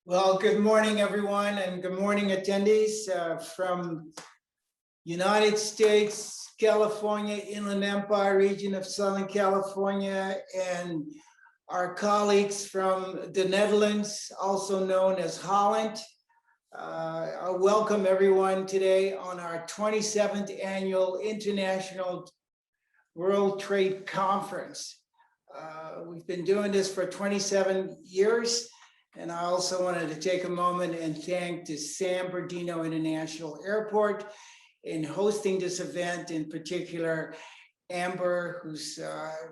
Well, good morning, everyone, and good morning, attendees from United States, California, Inland Empire region of Southern California, and our colleagues from the Netherlands, also known as Holland. I welcome everyone today on our 27th Annual International World Trade Conference. We've been doing this for 27 years. And I also wanted to take a moment and thank the San Bernardino International Airport in hosting this event, in particular, Amber, who's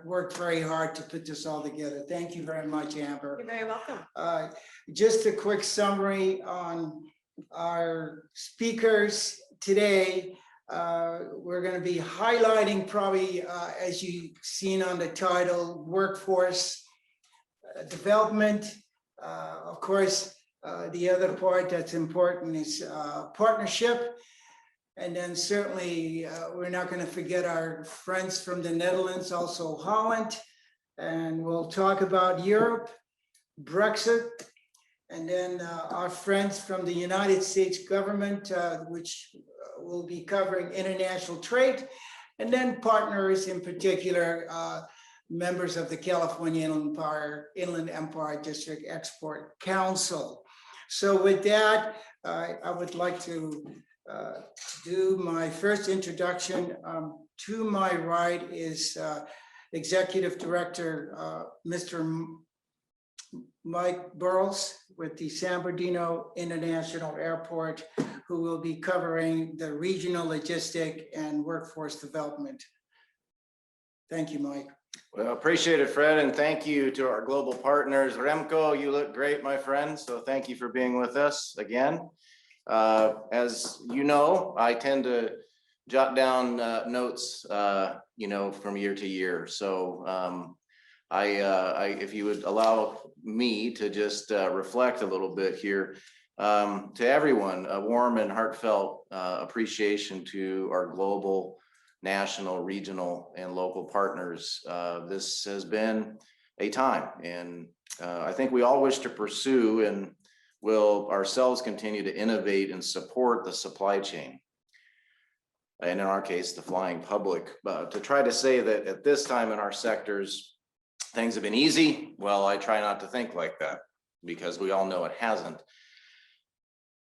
worked very hard to put this all together. Thank you very much, Amber. You're very welcome. Just a quick summary on our speakers today. We're going to be highlighting probably, as you've seen on the title, workforce development. Of course, the other part that's important is partnership. And then certainly we're not going to forget our friends from the Netherlands, also Holland. And we'll talk about Europe, Brexit, and then our friends from the United States government, which will be covering international trade, and then partners in particular, members of the California Inland Empire District Export Council. So with that, I would like to do my first introduction. To my right is Executive Director, Mr. Mike Burles with the San Bernardino International Airport, who will be covering the regional logistic and workforce development. Thank you, Mike. Well, appreciate it, Fred, and thank you to our global partners. Remco, you look great, my friend, so thank you for being with us again. As you know, I tend to jot down notes, from year to year. So if you would allow me to just reflect a little bit here, to everyone, a warm and heartfelt appreciation to our global, national, regional, and local partners. This has been a time, and I think we all wish to pursue and will ourselves continue to innovate and support the supply chain. And in our case, the flying public. To try to say that at this time in our sectors, things have been easy, well, I try not to think like that, because we all know it hasn't.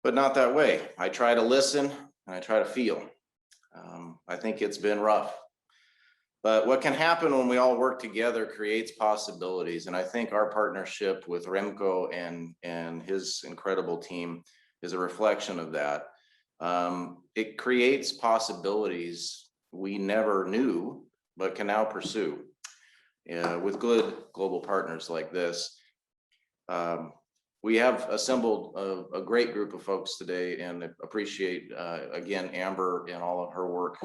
But not that way. I try to listen and I try to feel. I think it's been rough, but what can happen when we all work together creates possibilities. And I think our partnership with Remco and his incredible team is a reflection of that. It creates possibilities we never knew, but can now pursue with good global partners like this. We have assembled a great group of folks today, and appreciate, again, Amber and all of her work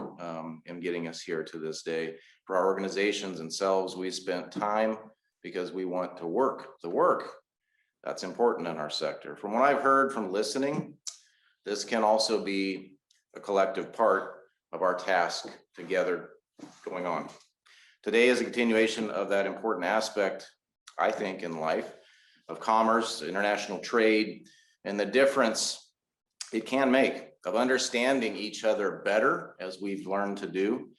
in getting us here to this day. For our organizations themselves, we spent time because we want to work the work. That's important in our sector. From what I've heard from listening, this can also be a collective part of our task together going on. Today is a continuation of that important aspect, I think, in life, of commerce, international trade, and the difference it can make of understanding each other better as we've learned to do.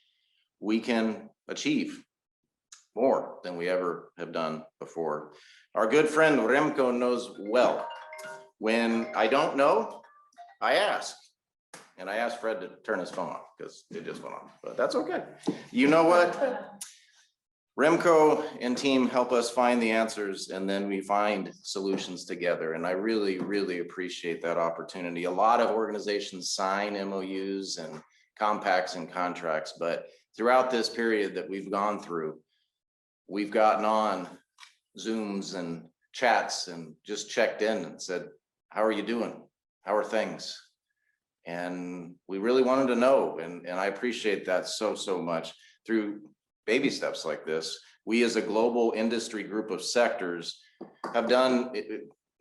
We can achieve more than we ever have done before. Our good friend Remco knows well, when I don't know, I ask. And I asked Fred to turn his phone off because it just went off, but that's okay. You know what? Remco and team help us find the answers, and then we find solutions together. And I really, really appreciate that opportunity. A lot of organizations sign MOUs and compacts and contracts, but throughout this period that we've gone through, we've gotten on Zooms and chats and just checked in and said, how are you doing? How are things? And we really wanted to know, and I appreciate that so much. Through baby steps like this, we as a global industry group of sectors have done,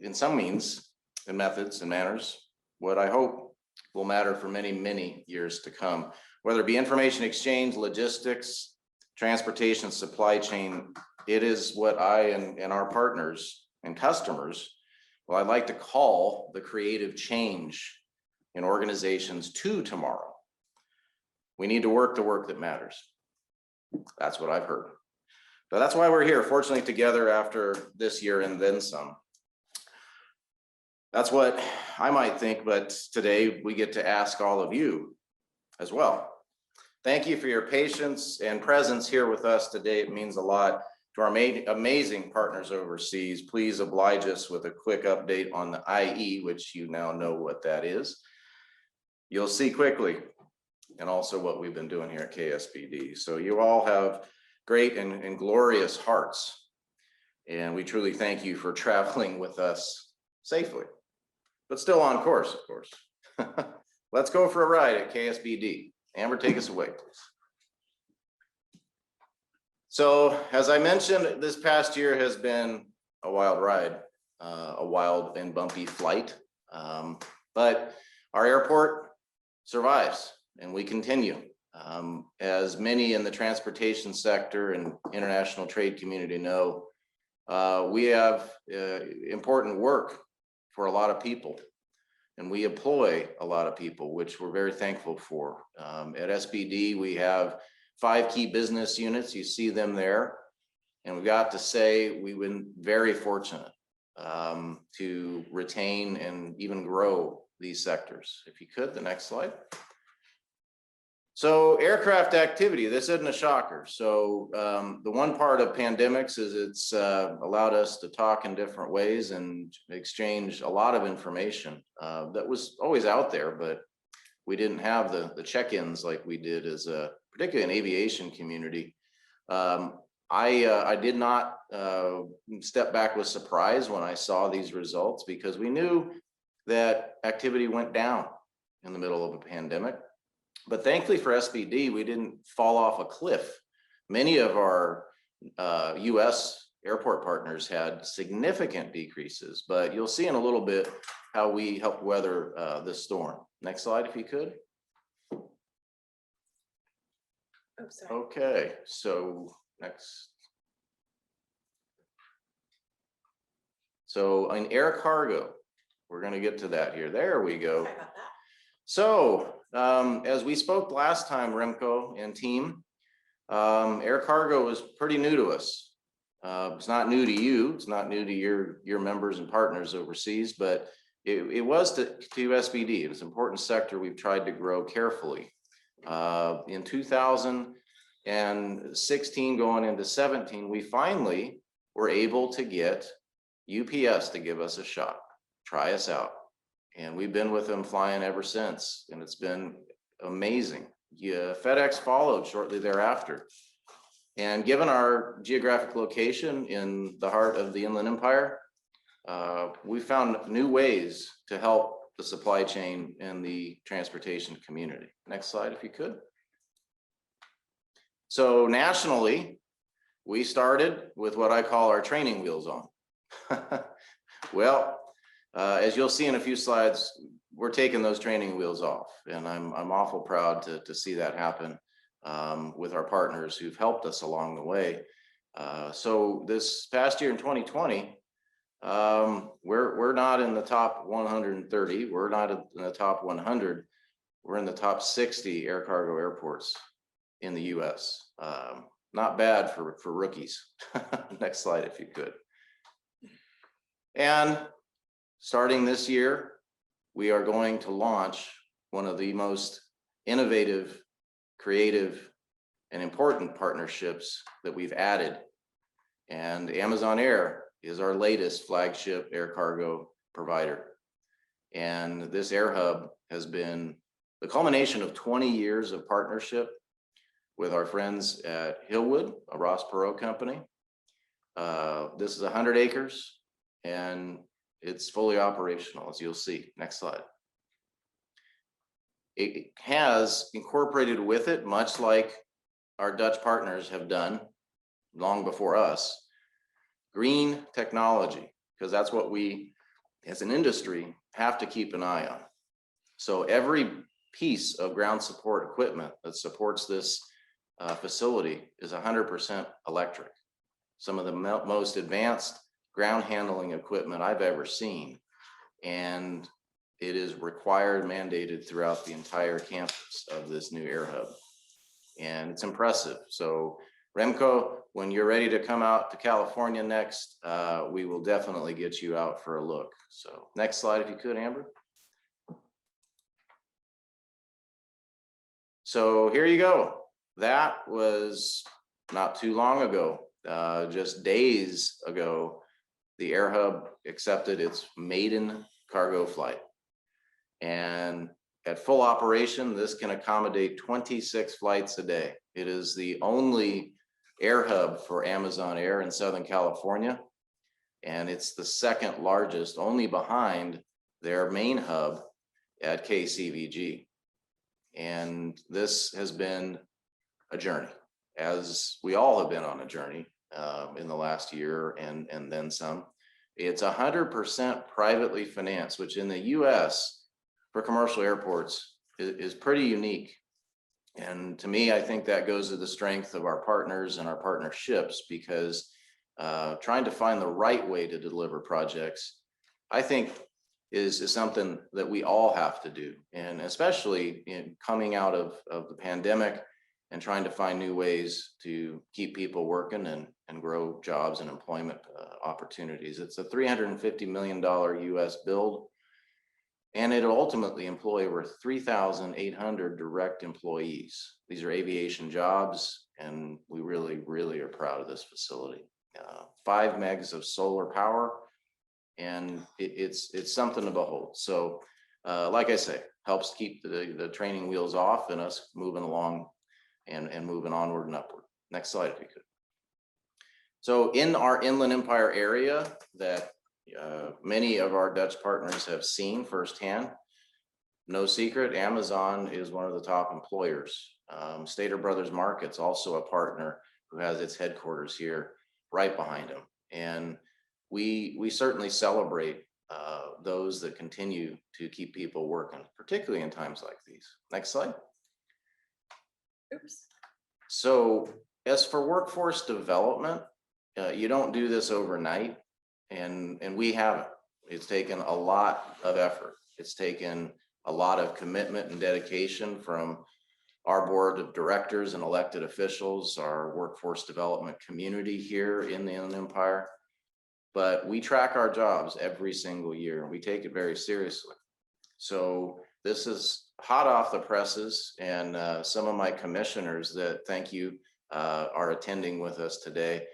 in some means and methods and manners, what I hope will matter for many, many years to come. Whether it be information exchange, logistics, transportation, supply chain, it is what I and our partners and customers well, I'd like to call the creative change in organizations to tomorrow. We need to work the work that matters. That's what I've heard. But that's why we're here, fortunately together after this year and then some. That's what I might think, but today we get to ask all of you as well. Thank you for your patience and presence here with us today. It means a lot to our amazing partners overseas. Please oblige us with a quick update on the IE, which you now know what that is. You'll see quickly, and also what we've been doing here at KSBD. So you all have great and glorious hearts, and we truly thank you for traveling with us safely, but still on course, of course. Let's go for a ride at KSBD. Amber, take us away, please. So, as I mentioned, this past year has been a wild ride, a wild and bumpy flight, but our airport survives and we continue. As many in the transportation sector and international trade community know, we have important work for a lot of people, and we employ a lot of people, which we're very thankful for. At SBD, we have 5 key business units. You see them there. And we've got to say we've been very fortunate to retain and even grow these sectors. If you could, the next slide. So aircraft activity, this isn't a shocker. So the one part of pandemics is it's allowed us to talk in different ways and exchange a lot of information that was always out there, but we didn't have the check-ins like we did as a, particularly an aviation community. I did not step back with surprise when I saw these results, because we knew that activity went down in the middle of a pandemic. But thankfully for SBD, we didn't fall off a cliff. Many of our US airport partners had significant decreases, but you'll see in a little bit how we helped weather this storm. Next slide, if you could. Oh, sorry. Okay, so next. So in air cargo, we're going to get to that here. There we go. Sorry about that. So as we spoke last time, Remco and team, air cargo is pretty new to us. It's not new to you. It's not new to your members and partners overseas, but it was to SBD. It's an important sector we've tried to grow carefully. In 2016 going into 17, we finally were able to get UPS to give us a shot, try us out. And we've been with them flying ever since, and it's been amazing. Yeah, FedEx followed shortly thereafter. And given our geographic location in the heart of the Inland Empire, we found new ways to help the supply chain and the transportation community. Next slide, if you could. So nationally, we started with what I call our training wheels on. Well, as you'll see in a few slides, we're taking those training wheels off, and I'm awful proud to see that happen with our partners who've helped us along the way. So this past year in 2020, we're not in the top 130. We're not in the top 100. We're in the top 60 air cargo airports in the U.S. Not bad for rookies. Next slide, if you could. And starting this year, we are going to launch one of the most innovative, creative, and important partnerships that we've added. And Amazon Air is our latest flagship air cargo provider. And this air hub has been the culmination of 20 years of partnership with our friends at Hillwood, a Ross Perot company. This is 100 acres, and it's fully operational, as you'll see. Next slide. It has incorporated with it, much like our Dutch partners have done long before us, green technology, because that's what we, as an industry, have to keep an eye on. So every piece of ground support equipment that supports this facility is 100% electric. Some of the most advanced ground handling equipment I've ever seen. And it is required, mandated throughout the entire campus of this new air hub. And it's impressive. So Remco, when you're ready to come out to California next, we will definitely get you out for a look. So next slide, if you could, Amber. So here you go. That was not too long ago, just days ago, the Air Hub accepted its maiden cargo flight. And at full operation, this can accommodate 26 flights a day. It is the only air hub for Amazon Air in Southern California. And it's the second largest, only behind their main hub at KCVG. And this has been a journey, as we all have been on a journey in the last year and then some. It's 100% privately financed, which in the US for commercial airports is pretty unique. And to me, I think that goes to the strength of our partners and our partnerships, because trying to find the right way to deliver projects, I think is something that we all have to do. And especially in coming out of the pandemic and trying to find new ways to keep people working and grow jobs and employment opportunities. It's a $350 million US build, and it'll ultimately employ over 3,800 direct employees. These are aviation jobs, and we really, really are proud of this facility. 5 megs of solar power, and it's something to behold. So like I say, helps keep the training wheels off and us moving along and moving onward and upward. Next slide, if you could. So in our Inland Empire area that many of our Dutch partners have seen firsthand, no secret, Amazon is one of the top employers. Stater Brothers Market's also a partner who has its headquarters here right behind them. And we certainly celebrate those that continue to keep people working, particularly in times like these. Next slide. Oops. So as for workforce development, you don't do this overnight, and we haven't. It's taken a lot of effort. It's taken a lot of commitment and dedication from our board of directors and elected officials, our workforce development community here in the Inland Empire. But we track our jobs every single year, and we take it very seriously. So this is hot off the presses, and some of my commissioners that, thank you, are attending with us today.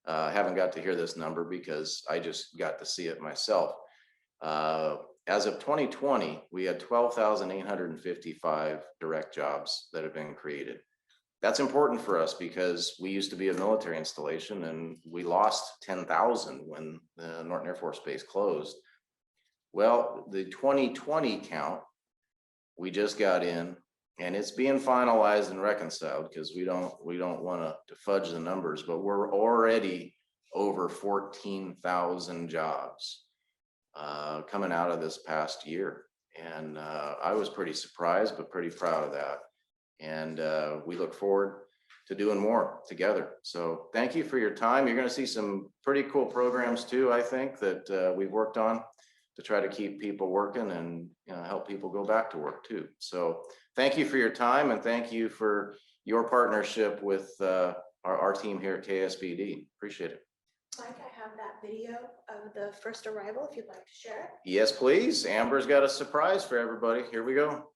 Haven't got to hear this number because I just got to see it myself. As of 2020, we had 12,855 direct jobs that have been created. That's important for us because we used to be a military installation, and we lost 10,000 when the Norton Air Force Base closed. Well, the 2020 count, we just got in, and it's being finalized and reconciled because we don't want to fudge the numbers, but we're already over 14,000 jobs coming out of this past year. And I was pretty surprised, but pretty proud of that. And we look forward to doing more together. So thank you for your time. You're going to see some pretty cool programs too, I think, that we've worked on to try to keep people working and help people go back to work too. So thank you for your time, and thank you for your partnership with our team here at KSBD. Appreciate it. Mike, I have that video of the first arrival if you'd like to share it. Yes, please. Amber's got a surprise for everybody. Here we go.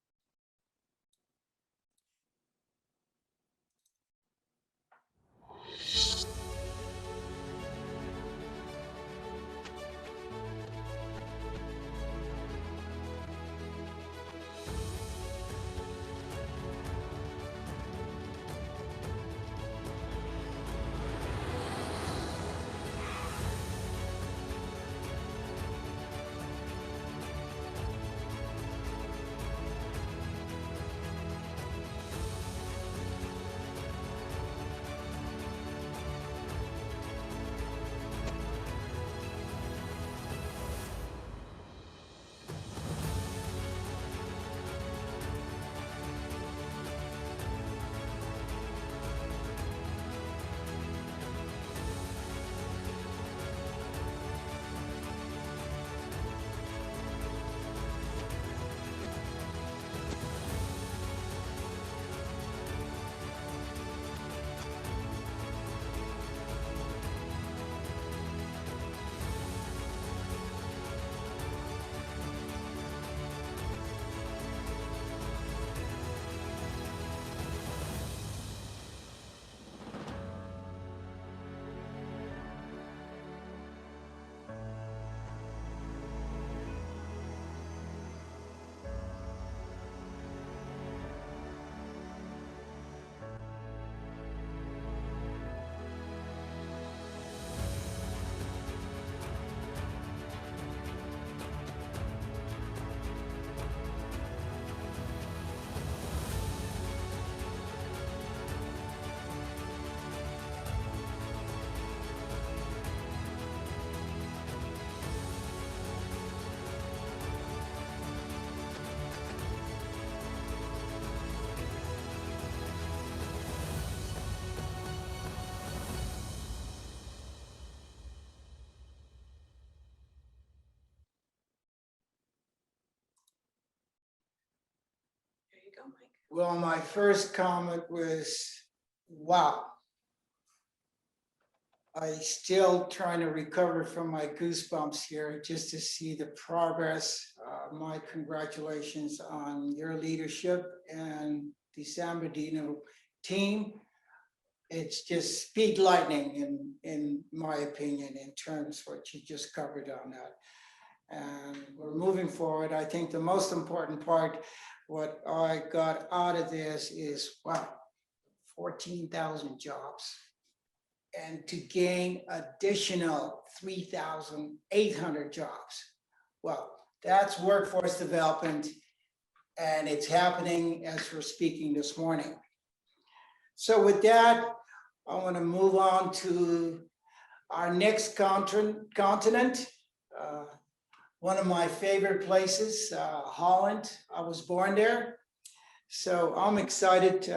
go, Mike. Well, my first comment was, wow. I still trying to recover from my goosebumps here just to see the progress. My congratulations on your leadership and the San Bernardino team. It's just speed lightning in my opinion, in terms of what you just covered on that. And we're moving forward. I think the most important part, what I got out of this is, wow, 14,000 jobs. And to gain additional 3,800 jobs. Well, that's workforce development, and it's happening as we're speaking this morning. So with that, I want to move on to our next continent. One of my favorite places, Holland. I was born there. So I'm excited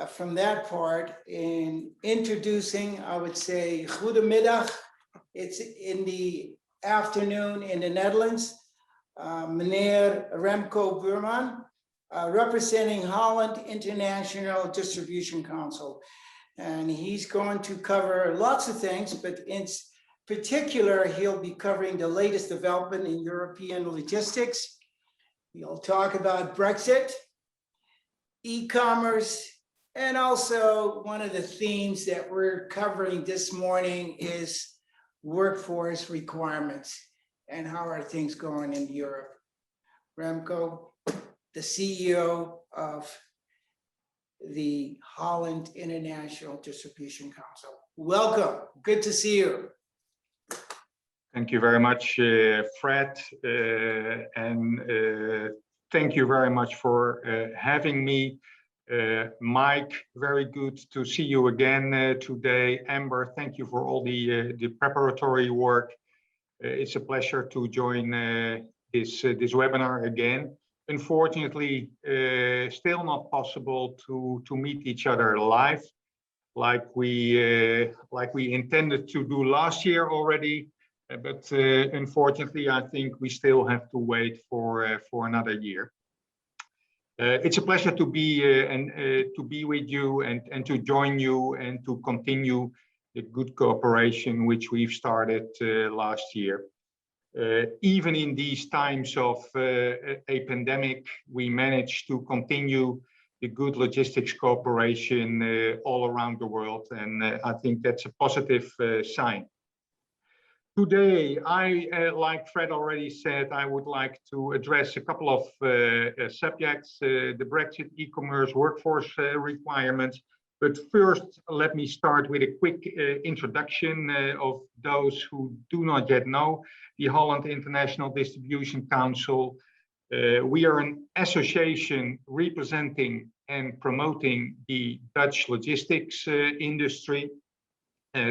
from that part in introducing, I would say, goedemiddag. It's in the afternoon in the Netherlands. Meneer Remco Buurman, representing Holland International Distribution Council. And he's going to cover lots of things, but in particular, he'll be covering the latest development in European logistics. He'll talk about Brexit, e-commerce, and also one of the themes that we're covering this morning is workforce requirements and how are things going in Europe. Remco, the CEO of the Holland International Distribution Council. Welcome, good to see you. Thank you very much, Fred, and thank you very much for having me. Mike, very good to see you again today. Amber, thank you for all the preparatory work. It's a pleasure to join this webinar again. Unfortunately, still not possible to meet each other live, like we intended to do last year already. But unfortunately, I think we still have to wait for another year. It's a pleasure to be to be with you and to join you and to continue the good cooperation which we've started last year. Even in these times of a pandemic, we managed to continue the good logistics cooperation all around the world, and I think that's a positive sign. Today, like Fred already said, I would like to address a couple of subjects, the Brexit, e-commerce, workforce requirements. But first, let me start with a quick introduction of those who do not yet know the Holland International Distribution Council. We are an association representing and promoting the Dutch logistics industry.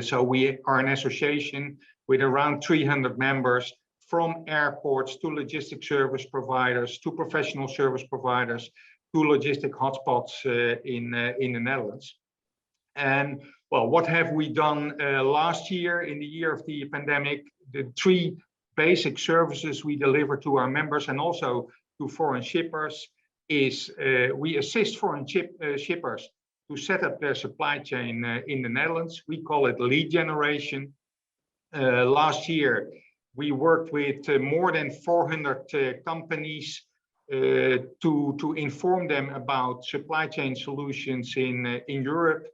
So we are an association with around 300 members, from airports to logistic service providers, to professional service providers, to logistic hotspots in the Netherlands. And well, what have we done last year in the year of the pandemic? The three basic services we deliver to our members and also to foreign shippers is we assist foreign shippers to set up their supply chain in the Netherlands. We call it lead generation. Last year, we worked with more than 400 companies to inform them about supply chain solutions in Europe,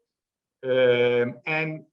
and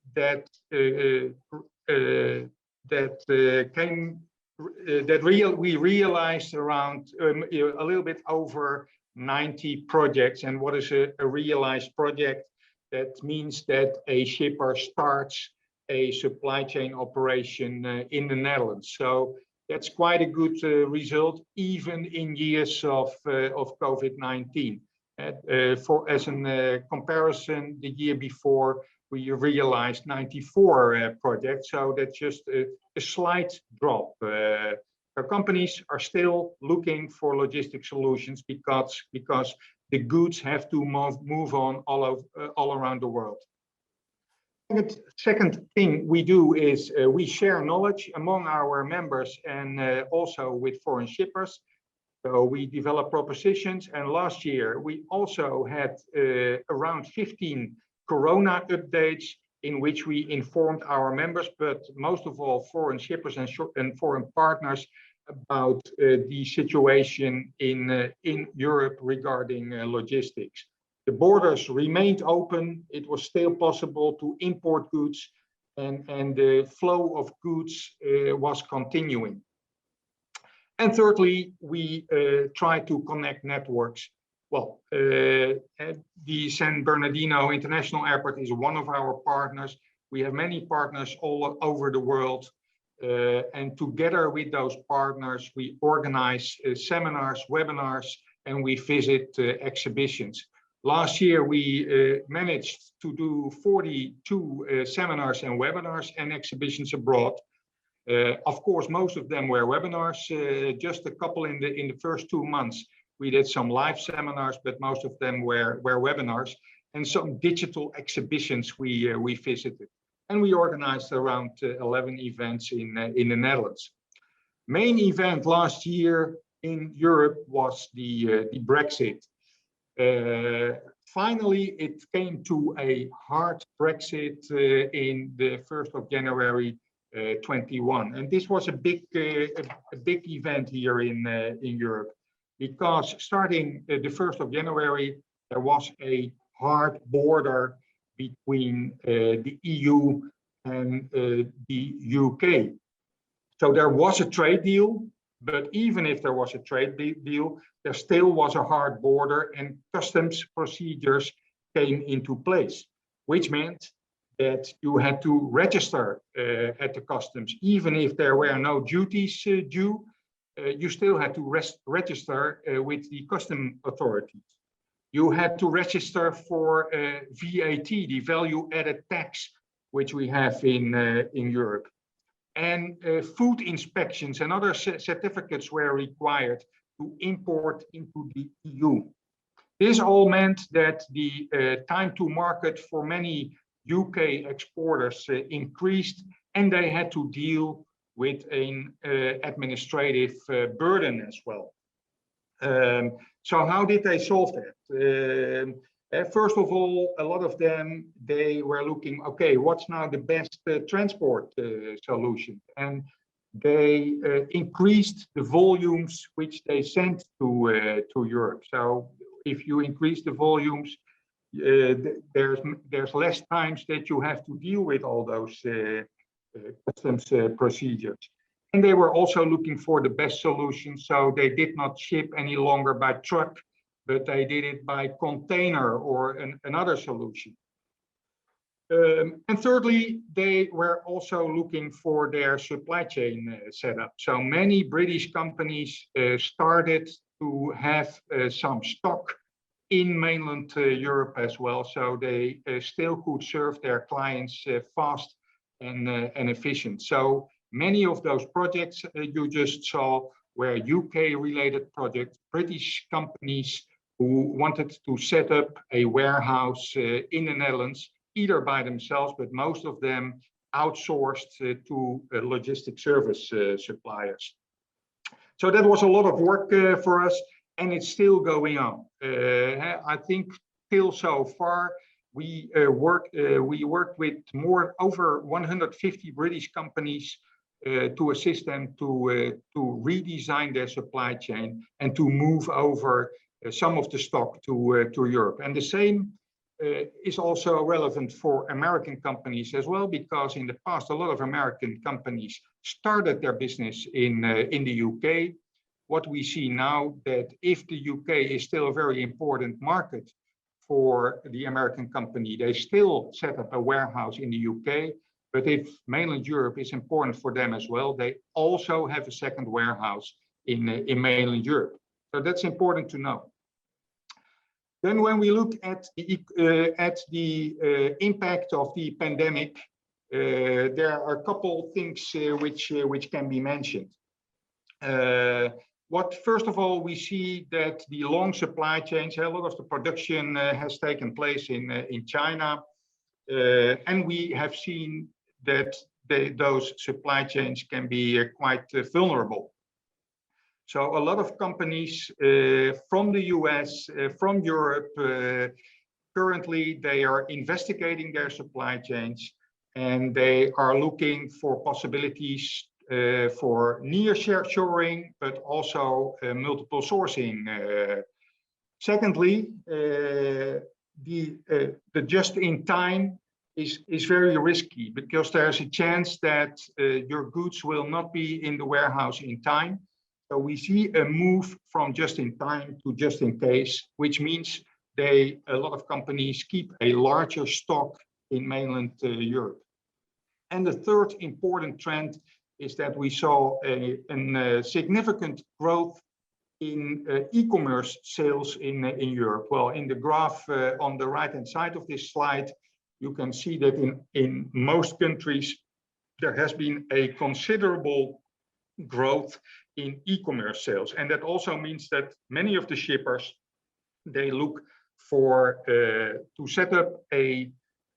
we realized around a little bit over 90 projects. And what is a realized project? That means that a shipper starts a supply chain operation in the Netherlands. So that's quite a good result, even in years of COVID-19. As a comparison, the year before we realized 94 projects. So that's just a slight drop. Our companies are still looking for logistic solutions because the goods have to move on all around the world. Second thing we do is we share knowledge among our members and also with foreign shippers. So we developed propositions, and last year we also had around 15 Corona updates in which we informed our members, but most of all foreign shippers and foreign partners about the situation in Europe regarding logistics. The borders remained open. It was still possible to import goods, and the flow of goods was continuing. And thirdly, we try to connect networks. Well, the San Bernardino International Airport is one of our partners. We have many partners all over the world. And together with those partners, we organize seminars, webinars, and we visit exhibitions. Last year, we managed to do 42 seminars and webinars and exhibitions abroad. Of course, most of them were webinars, just a couple in the first 2 months. We did some live seminars, but most of them were webinars, and some digital exhibitions we visited. And we organized around 11 events in the Netherlands. Main event last year in Europe was the Brexit. Finally, it came to a hard Brexit in the 1st of January 21, and this was a big event here in Europe, because starting the 1st of January, there was a hard border between the EU and the UK. So there was a trade deal, but even if there was a trade deal, there still was a hard border, and customs procedures came into place, which meant that you had to register at the customs. Even if there were no duties due, you still had to register with the custom authorities. You had to register for VAT, the value added tax, which we have in Europe. And food inspections and other certificates were required to import into the EU. This all meant that the time to market for many UK exporters increased, and they had to deal with an administrative burden as well. So how did they solve that? First of all, a lot of them, they were looking, okay, what's now the best transport solution? And they increased the volumes which they sent to Europe. So if you increase the volumes, there's less times that you have to deal with all those customs procedures. And they were also looking for the best solution, so they did not ship any longer by truck, but they did it by container or another solution. And thirdly, they were also looking for their supply chain setup. So many British companies started to have some stock in mainland Europe as well, so they still could serve their clients fast and efficient. So many of those projects you just saw were UK-related projects, British companies who wanted to set up a warehouse in the Netherlands, either by themselves, but most of them outsourced to logistic service suppliers. So that was a lot of work for us, and it's still going on. I think till so far, we worked with over 150 British companies to assist them to redesign their supply chain and to move over some of the stock to Europe. And the same is also relevant for American companies as well, because in the past, a lot of American companies started their business in the UK. What we see now, that if the UK is still a very important market for the American company, they still set up a warehouse in the UK. But if mainland Europe is important for them as well, they also have a second warehouse in mainland Europe. So that's important to know. Then when we look at the impact of the pandemic, there are a couple things which can be mentioned. First of all, we see that the long supply chains, a lot of the production has taken place in China, and we have seen that those supply chains can be quite vulnerable. So a lot of companies from the US, from Europe, currently they are investigating their supply chains and they are looking for possibilities for nearshoring, but also multiple sourcing. Secondly, the just-in-time is very risky because there's a chance that your goods will not be in the warehouse in time. So we see a move from just-in-time to just-in-case, which means a lot of companies keep a larger stock in mainland Europe. And the third important trend is that we saw a significant growth in e-commerce sales in Europe. Well, in the graph on the right-hand side of this slide, you can see that in most countries, there has been a considerable growth in e-commerce sales. And that also means that many of the shippers, they look for to set up a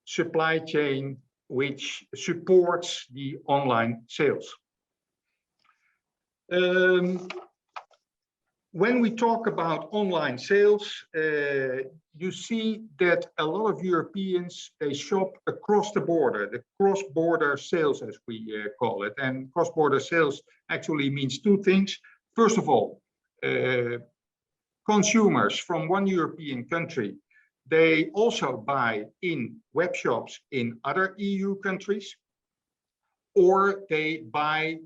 supply chain which supports the online sales. When we talk about online sales, you see that a lot of Europeans, they shop across the border, the cross-border sales, as we call it. And cross-border sales actually means two things. First of all, consumers from one European country, they also buy in web shops in other EU countries, or they buy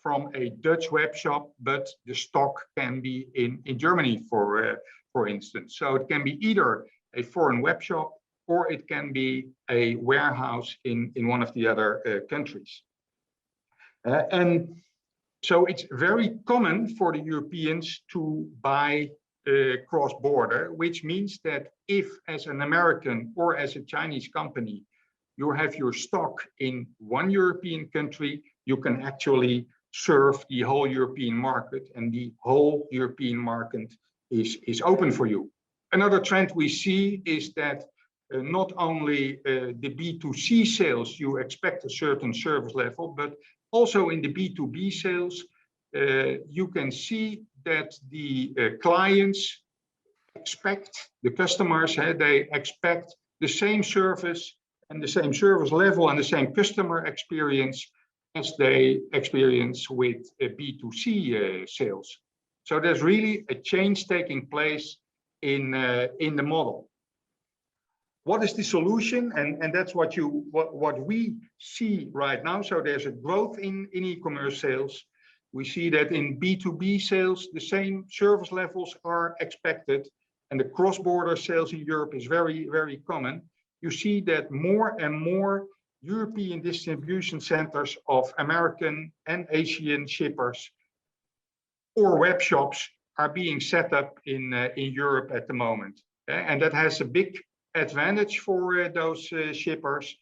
from a Dutch web shop, but the stock can be in Germany, for instance. So it can be either a foreign web shop or it can be a warehouse in one of the other countries. And so it's very common for the Europeans to buy cross-border, which means that if as an American or as a Chinese company, you have your stock in one European country, you can actually serve the whole European market, and the whole European market is open for you. Another trend we see is that not only the B2C sales, you expect a certain service level, but also in the B2B sales, you can see that the clients expect, the customers, they expect the same service and the same service level and the same customer experience as they experience with B2C sales. So there's really a change taking place in the model. What is the solution? And that's what we see right now. So there's a growth in e-commerce sales. We see that in B2B sales, the same service levels are expected, and the cross-border sales in Europe is very, very common. You see that more and more European distribution centers of American and Asian shippers or web shops are being set up in Europe at the moment. And that has a big advantage for those shippers.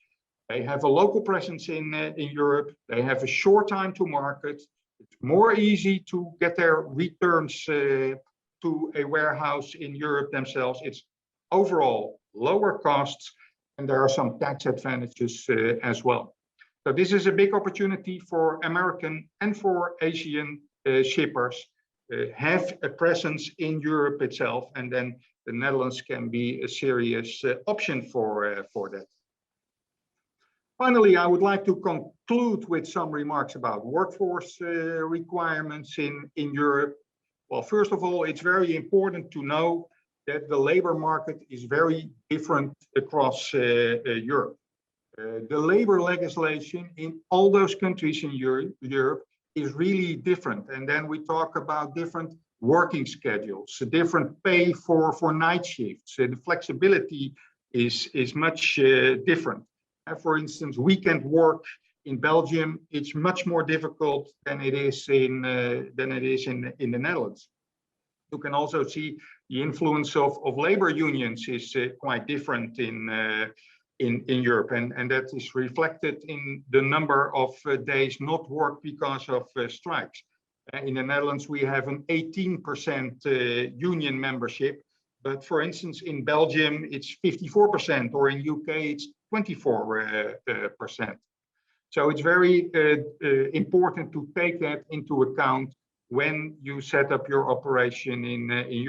They have a local presence in Europe. They have a short time to market. It's more easy to get their returns to a warehouse in Europe themselves. It's overall lower costs, and there are some tax advantages as well. So this is a big opportunity for American and for Asian shippers. Have a presence in Europe itself, and then the Netherlands can be a serious option for that. Finally, I would like to conclude with some remarks about workforce requirements in Europe. Well, first of all, it's very important to know that the labor market is very different across Europe. The labor legislation in all those countries in Europe is really different. And then we talk about different working schedules, a different pay for night shifts. The flexibility is much different. For instance, weekend work in Belgium, it's much more difficult than it is in the Netherlands. You can also see the influence of labor unions is quite different in Europe, and that is reflected in the number of days not worked because of strikes. In the Netherlands, we have an 18% union membership, but for instance, in Belgium, it's 54%, or in UK, it's 24%. So it's very important to take that into account when you set up your operation in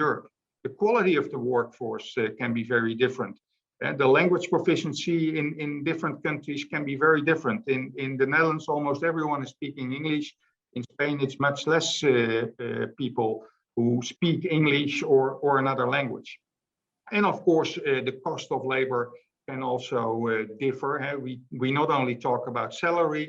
Europe. The quality of the workforce can be very different. The language proficiency in different countries can be very different. In the Netherlands, almost everyone is speaking English. In Spain, it's much less people who speak English or another language. And of course, the cost of labor can also differ. We not only talk about salary,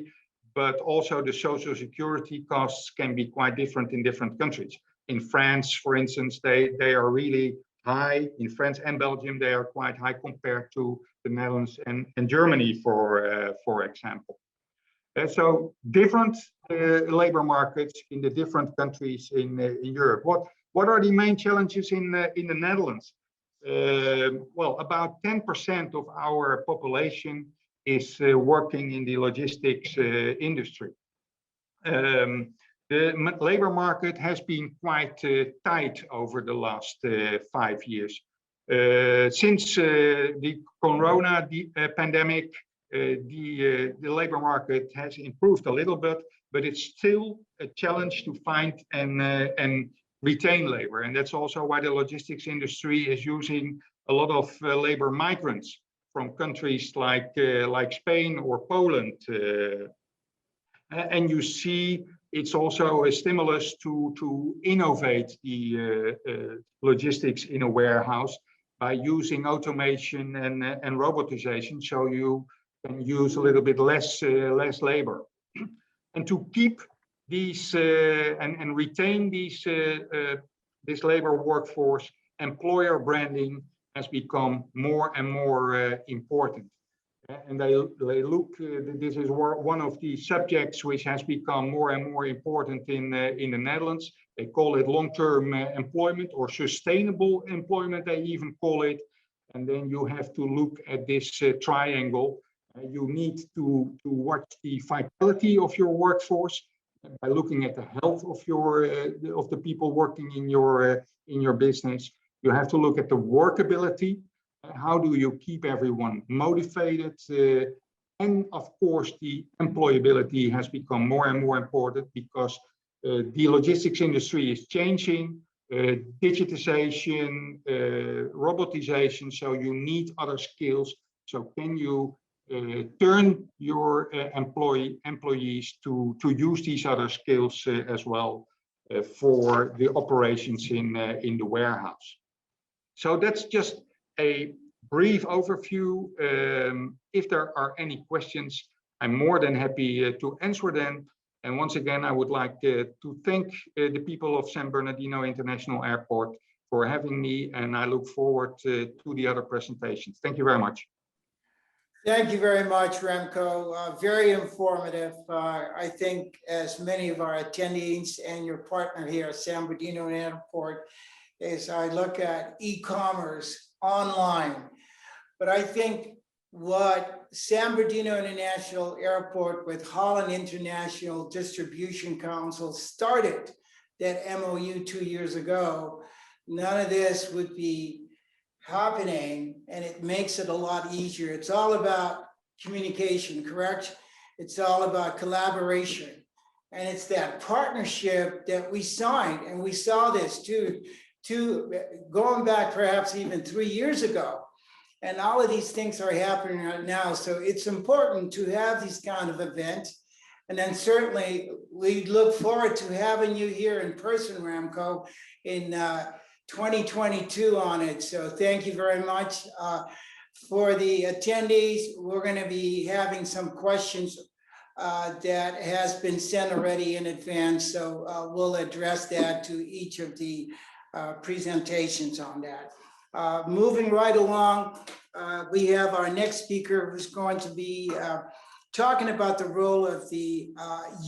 but also the social security costs can be quite different in different countries. In France, for instance, they are really high. In France and Belgium, they are quite high compared to the Netherlands and Germany, for example. So different labor markets in the different countries in Europe. What are the main challenges in the Netherlands? Well, about 10% of our population is working in the logistics industry. The labor market has been quite tight over the last 5 years. Since the corona pandemic, the labor market has improved a little bit, but it's still a challenge to find and retain labor. And that's also why the logistics industry is using a lot of labor migrants from countries like Spain or Poland. And you see it's also a stimulus to innovate the logistics in a warehouse by using automation and robotization, so you can use a little bit less labor. And to keep these and retain this labor workforce, employer branding has become more and more important. And they look, this is one of the subjects which has become more and more important in the Netherlands. They call it long-term employment or sustainable employment, they even call it. And then you have to look at this triangle. You need to watch the vitality of your workforce by looking at the health of the people working in your business. You have to look at the workability. How do you keep everyone motivated? And of course, the employability has become more and more important because the logistics industry is changing, digitization, robotization, so you need other skills. So can you turn your employees to use these other skills as well for the operations in the warehouse? So that's just a brief overview. If there are any questions, I'm more than happy to answer them. And once again, I would like to thank the people of San Bernardino International Airport for having me, and I look forward to the other presentations. Thank you very much. Thank you very much, Remco. Very informative. I think as many of our attendees and your partner here at San Bernardino Airport, as I look at e-commerce online, but I think what San Bernardino International Airport with Holland International Distribution Council started that MOU 2 years ago, none of this would be happening, and it makes it a lot easier. It's all about communication, correct? It's all about collaboration. And it's that partnership that we signed, and we saw this too, going back perhaps even 3 years ago. And all of these things are happening right now. So it's important to have these kind of events. And then certainly we look forward to having you here in person, Remco, in 2022 on it. So thank you very much. For the attendees, we're going to be having some questions that has been sent already in advance. So we'll address that to each of the presentations on that. Moving right along, we have our next speaker who's going to be talking about the role of the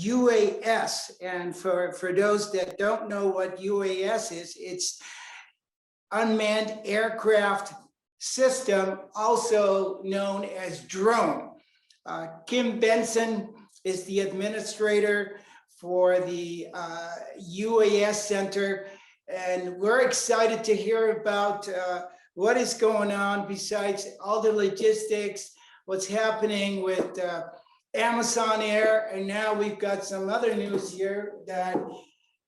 UAS. And for those that don't know what UAS is, it's Unmanned Aircraft System, also known as drone. Kim Benson is the administrator for the UAS Center, and we're excited to hear about what is going on besides all the logistics, what's happening with Amazon Air, and now we've got some other news here that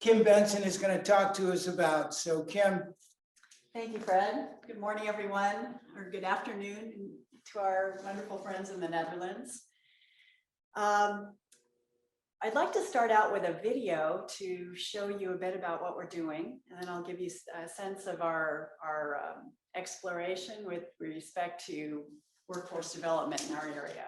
Kim Benson is going to talk to us about. So Kim, Thank you, Fred. Good morning, everyone, or good afternoon to our wonderful friends in the Netherlands. I'd like to start out with a video to show you a bit about what we're doing, and then I'll give you a sense of our exploration with respect to workforce development in our area.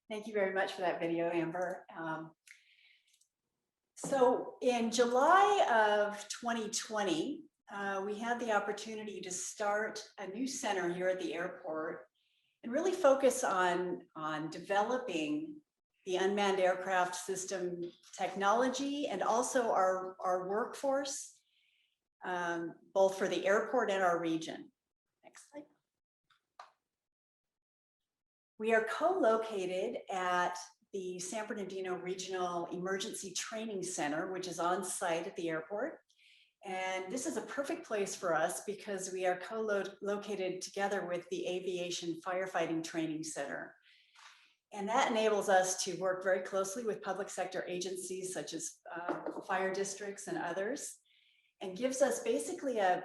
Thank you very much for that video, Amber. So in July of 2020, we had the opportunity to start a new center here at the airport and really focus on developing the unmanned aircraft system technology and also our workforce, both for the airport and our region. Next slide. We are co-located at the San Bernardino Regional Emergency Training Center, which is on site at the airport. And this is a perfect place for us because we are co-located together with the Aviation Firefighting Training Center. And that enables us to work very closely with public sector agencies such as fire districts and others, and gives us basically a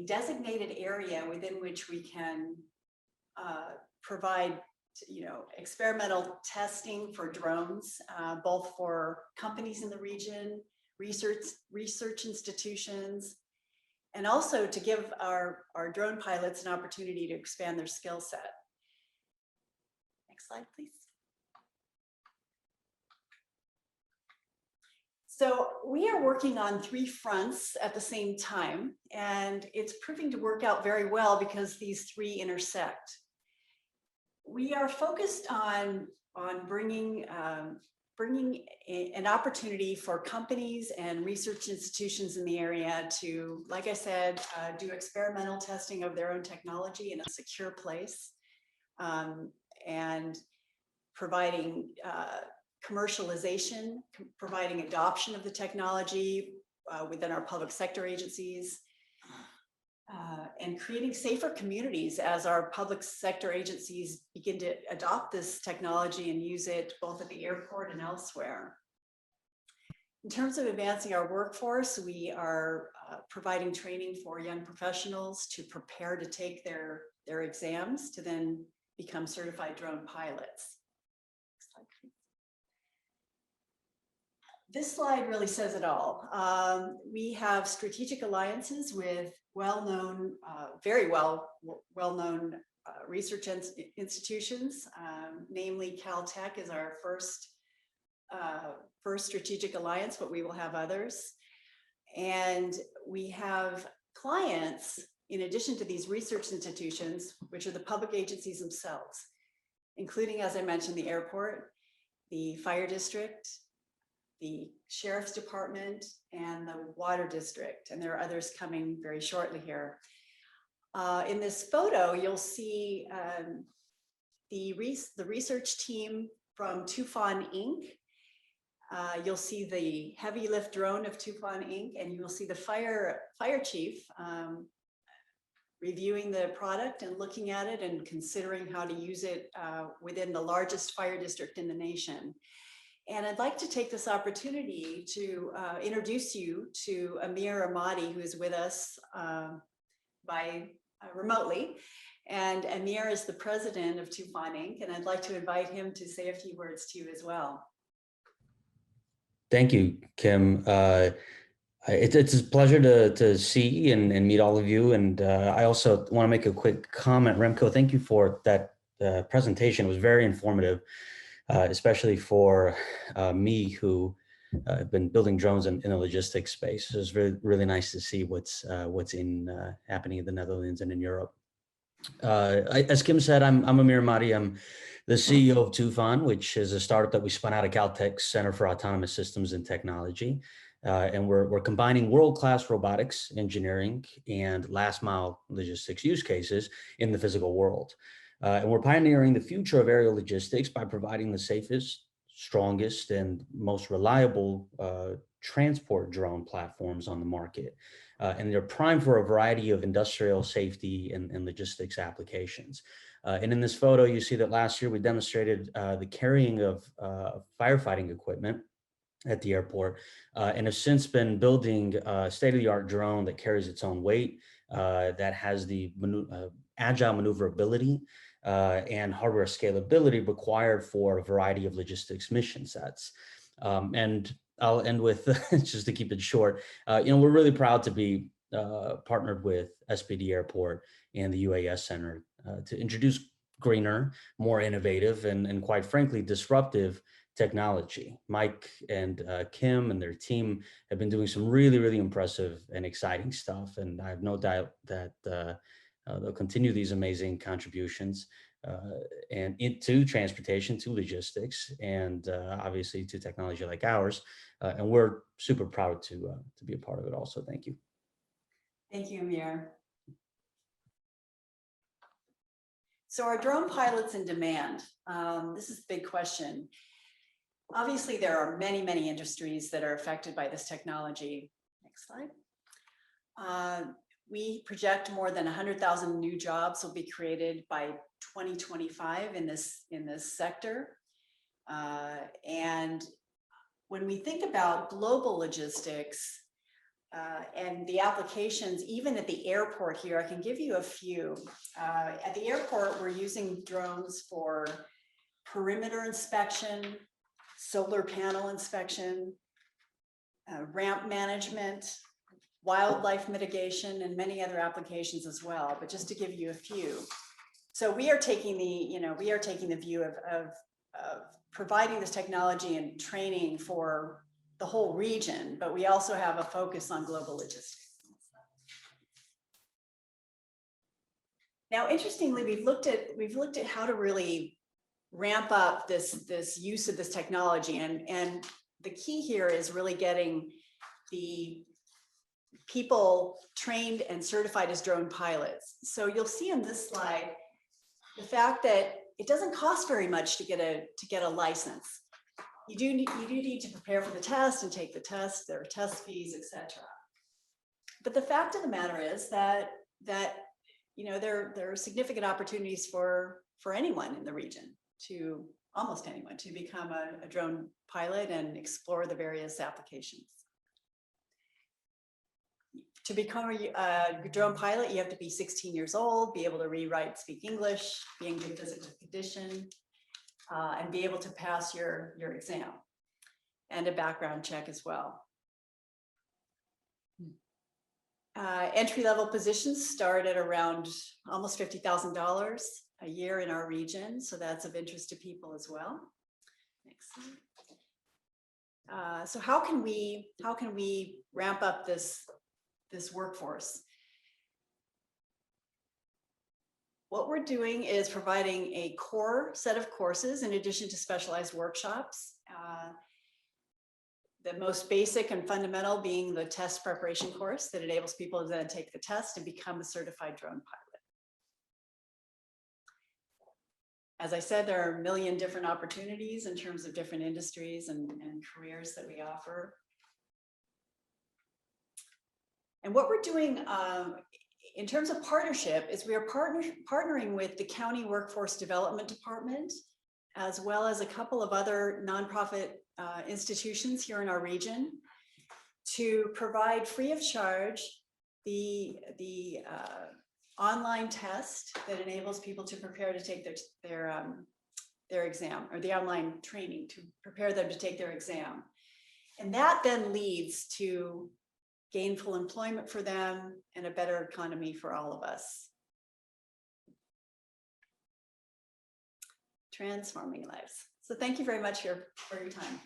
designated area within which we can provide, experimental testing for drones, both for companies in the region, research institutions, and also to give our drone pilots an opportunity to expand their skill set. Next slide, please. So we are working on 3 fronts at the same time, and it's proving to work out very well because these 3 intersect. We are focused on bringing an opportunity for companies and research institutions in the area to, like I said, do experimental testing of their own technology in a secure place, and providing commercialization, providing adoption of the technology within our public sector agencies, and creating safer communities as our public sector agencies begin to adopt this technology and use it both at the airport and elsewhere. In terms of advancing our workforce, we are providing training for young professionals to prepare to take their exams to then become certified drone pilots. Next slide, please. This slide really says it all. We have strategic alliances with well-known, very well-known research institutions, namely Caltech is our first strategic alliance, but we will have others. And we have clients, in addition to these research institutions, which are the public agencies themselves, including, as I mentioned, the airport, the fire district, the sheriff's department, and the water district. And there are others coming very shortly here. In this photo, you'll see the research team from Tufan Inc. You'll see the heavy lift drone of Tufan Inc. And you will see the fire chief reviewing the product and looking at it and considering how to use it within the largest fire district in the nation. And I'd like to take this opportunity to introduce you to Amir Ahmadi, who is with us remotely. And Amir is the president of Tufan Inc. And I'd like to invite him to say a few words to you as well. Thank you, Kim. It's a pleasure to see and meet all of you. And I also want to make a quick comment. Remco, thank you for that presentation. It was very informative, especially for me who have been building drones in the logistics space. It was really, really nice to see what's happening in the Netherlands and in Europe. As Kim said, I'm Amir Mahdi. I'm the CEO of Tufan, which is a startup that we spun out of Caltech's Center for Autonomous Systems and Technology. And we're combining world-class robotics engineering and last mile logistics use cases in the physical world. And we're pioneering the future of aerial logistics by providing the safest, strongest, and most reliable transport drone platforms on the market. And they're primed for a variety of industrial safety and logistics applications. And in this photo, you see that last year we demonstrated the carrying of firefighting equipment at the airport, and have since been building a state-of-the-art drone that carries its own weight, that has the agile maneuverability and hardware scalability required for a variety of logistics mission sets. And I'll end with, just to keep it short, we're really proud to be partnered with SPD Airport and the UAS Center to introduce greener, more innovative, and quite frankly, disruptive technology. Mike and Kim and their team have been doing some really, really impressive and exciting stuff. And I have no doubt that they'll continue these amazing contributions and into transportation, to logistics, and obviously to technology like ours. And we're super proud to be a part of it also. Thank you. Thank you, Amir. So are drone pilots in demand? This is a big question. Obviously, there are many, many industries that are affected by this technology. Next slide. We project more than 100,000 new jobs will be created by 2025 in this sector. And when we think about global logistics and the applications, even at the airport here, I can give you a few. At the airport, we're using drones for perimeter inspection, solar panel inspection, ramp management, wildlife mitigation, and many other applications as well. But just to give you a few. So we are taking the view of providing this technology and training for the whole region, but we also have a focus on global logistics. Now, interestingly, we've looked at how to really ramp up this use of this technology, and the key here is really getting the people trained and certified as drone pilots. So you'll see in this slide the fact that it doesn't cost very much to get a license. You do need to prepare for the test and take the test. There are test fees, etc. But the fact of the matter is that there are significant opportunities for anyone in the region, almost anyone, to become a drone pilot and explore the various applications. To become a drone pilot, you have to be 16 years old, be able to read, write, speak English, be in good physical condition, and be able to pass your exam and a background check as well. Entry-level positions start at around almost $50,000 a year in our region, so that's of interest to people as well. Next slide. So how can we ramp up this workforce? What we're doing is providing a core set of courses in addition to specialized workshops. The most basic and fundamental being the test preparation course that enables people to then take the test and become a certified drone pilot. As I said, there are a million different opportunities in terms of different industries and careers that we offer. And what we're doing in terms of partnership is we are partnering with the County Workforce Development Department, as well as a couple of other nonprofit institutions here in our region, to provide free of charge the online test that enables people to prepare to take their exam, or the online training to prepare them to take their exam. And that then leads to gainful employment for them, and a better economy for all of us. Transforming lives. So thank you very much for your time.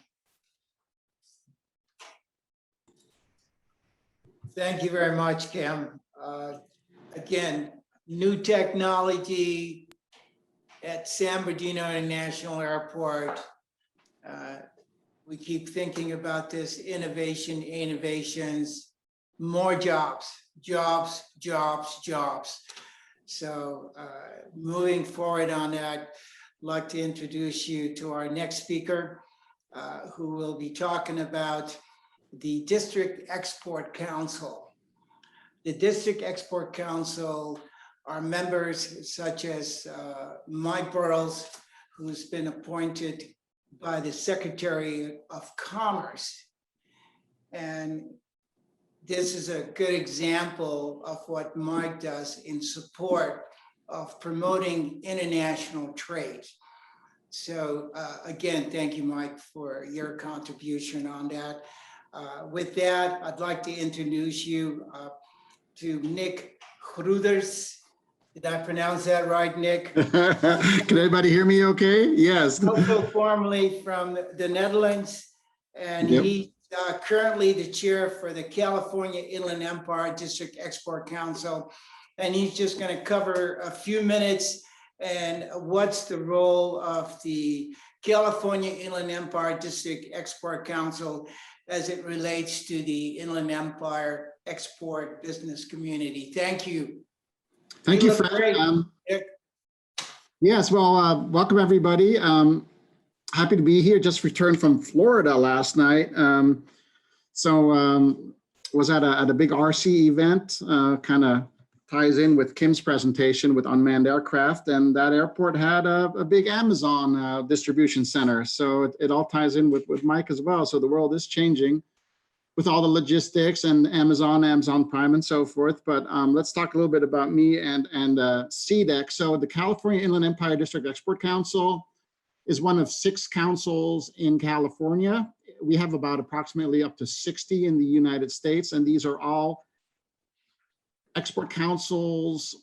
Thank you very much, Kim. Again, new technology at San Bernardino International Airport. We keep thinking about this innovations, more jobs. So moving forward on that, I'd like to introduce you to our next speaker, who will be talking about the District Export Council. The District Export Council are members such as Mike Burrows, who's been appointed by the Secretary of Commerce. And this is a good example of what Mike does in support of promoting international trade. So again, thank you, Mike, for your contribution on that. With that, I'd like to introduce you to Nick Gruders. Did I pronounce that right, Nick? Can everybody hear me okay? Yes. Also formerly from the Netherlands, and Yep. he's currently the chair for the California Inland Empire District Export Council. And he's just going to cover a few minutes and what's the role of the California Inland Empire District Export Council as it relates to the Inland Empire export business community. Thank you. Thank you, look Fred. great, Nick. Yes, well, welcome everybody. Happy to be here. Just returned from Florida last night. Was at a big RC event, kind of ties in with Kim's presentation with unmanned aircraft, and that airport had a big Amazon distribution center. So it all ties in with Mike as well. So the world is changing with all the logistics and Amazon Prime and so forth. But let's talk a little bit about me and CDEC. So the California Inland Empire District Export Council is one of 6 councils in California. We have about approximately up to 60 in the United States, and these are all export councils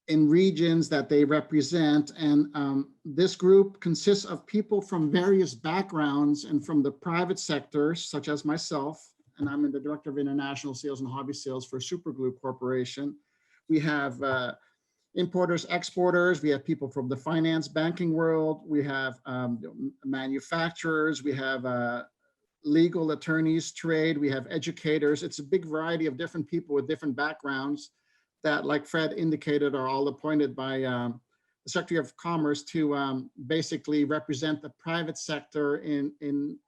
in regions that they represent. And this group consists of people from various backgrounds and from the private sector, such as myself, and I'm the Director of International Sales and Hobby Sales for Superglue Corporation. We have importers, exporters, we have people from the finance banking world, we have manufacturers, we have legal attorneys, trade, we have educators. It's a big variety of different people with different backgrounds that, like Fred indicated, are all appointed by the Secretary of Commerce to basically represent the private sector in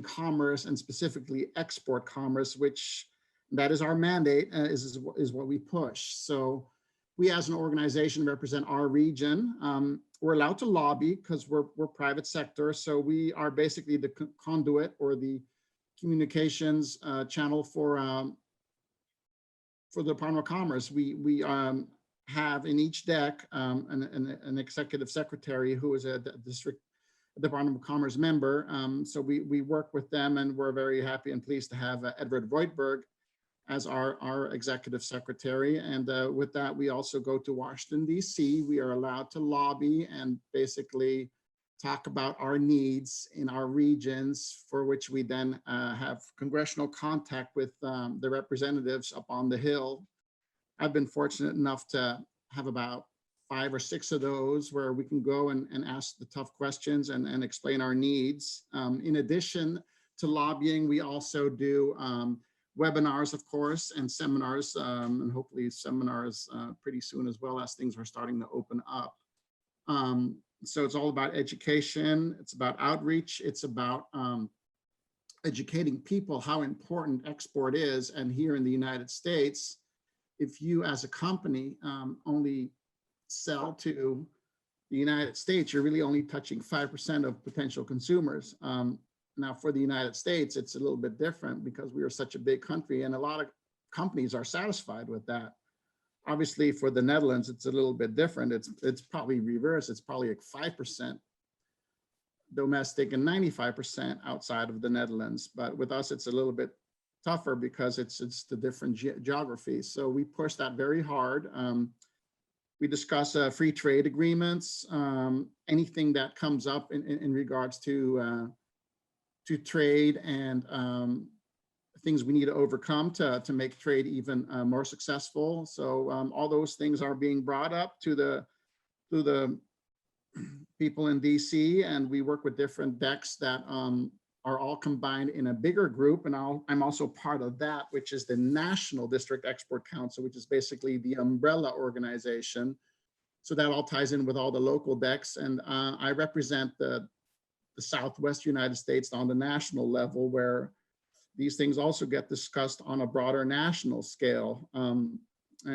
commerce, and specifically export commerce, which that is our mandate, is what we push. So we as an organization represent our region. We're allowed to lobby because we're private sector. So we are basically the conduit or the communications channel for the Department of Commerce. We have in each deck an executive secretary who is a district Department of Commerce member. So we work with them, and we're very happy and pleased to have Edward Voigtberg as our executive secretary. And with that, we also go to Washington, DC. We are allowed to lobby and basically talk about our needs in our regions, for which we then have congressional contact with the representatives up on the Hill. I've been fortunate enough to have about 5 or 6 of those where we can go and ask the tough questions and explain our needs. In addition to lobbying, we also do webinars, of course, and seminars, and hopefully seminars pretty soon as well, as things are starting to open up. So it's all about education. It's about outreach. It's about educating people how important export is. And here in the United States, if you as a company only sell to the United States, you're really only touching 5% of potential consumers. Now for the United States, it's a little bit different because we are such a big country, and a lot of companies are satisfied with that. Obviously for the Netherlands, it's a little bit different. It's probably reverse. It's probably like 5% domestic and 95% outside of the Netherlands. But with us, it's a little bit tougher because it's the different geographies. So we push that very hard. We discuss free trade agreements, anything that comes up in regards to trade and things we need to overcome to make trade even more successful. So all those things are being brought up to the people in DC, and we work with different decks that are all combined in a bigger group. And I'm also part of that, which is the National District Export Council, which is basically the umbrella organization. So that all ties in with all the local decks. And I represent the Southwest United States on the national level, where these things also get discussed on a broader national scale. And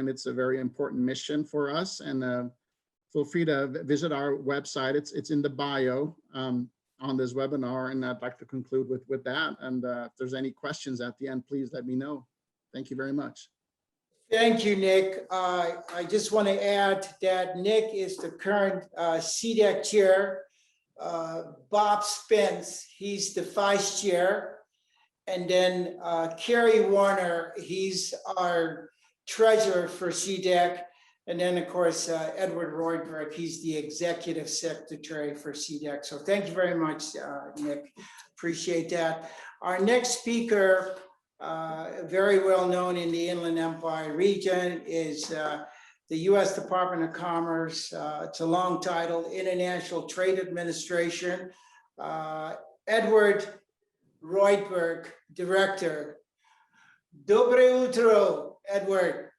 it's a very important mission for us. And feel free to visit our website. It's in the bio on this webinar. And I'd like to conclude with that. And if there's any questions at the end, please let me know. Thank you very much. Thank you, Nick. I just want to add that Nick is the current CDEC chair. Bob Spence, he's the vice chair. And then Kerry Warner, he's our treasurer for CDEC. And then, of course, Edward Roydberg, he's the executive secretary for CDEC. So thank you very much, Nick. Appreciate that. Our next speaker, very well known in the Inland Empire region, is the U.S. Department of Commerce. It's a long title, International Trade Administration. Edward Roydberg, Director. Dobre utro, Edward.